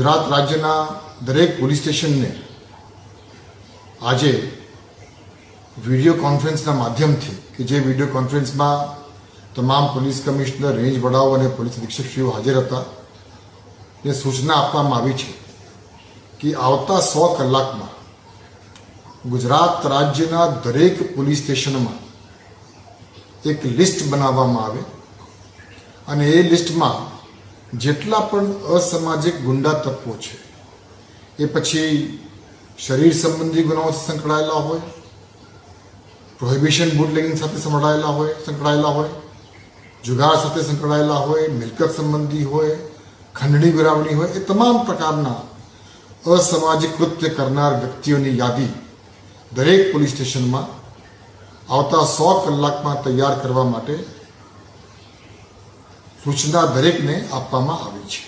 ગુજરાત રાજ્યના દરેક પોલીસ સ્ટેશનને આજે વિડીયો કોન્ફરન્સના માધ્યમથી કે જે વિડીયો કોન્ફરન્સમાં તમામ પોલીસ કમિશનર, રેન્જ વડાઓ અને પોલીસ અધિક્ષકશ્રીઓ હાજર હતા, એ સૂચના આપવામાં આવી છે કે આવતા 100 કલાકમાં ગુજરાત રાજ્યના દરેક પોલીસ સ્ટેશનમાં એક લિસ્ટ બનાવવામાં આવે અને એ લિસ્ટમાં જેટલા પણ અસામાજિક ગુંડા તત્વો છે, એ પછી શરીર સંબંધી ગુનાઓ સંકળાયેલા હોય, પ્રોહિબિશન બુટલેગિંગ સાથે સંકળાયેલા હોય, જુગાર સાથે સંકળાયેલા હોય, મિલકત સંબંધી હોય, ખંડણી ગુરાવણી હોય, એ તમામ પ્રકારના અસામાજિક કૃત્ય કરનાર વ્યક્તિઓની યાદી દરેક પોલીસ સ્ટેશનમાં આવતા 100 કલાકમાં તૈયાર કરવા માટે સૂચના દરેકને આપવામાં આવી છે.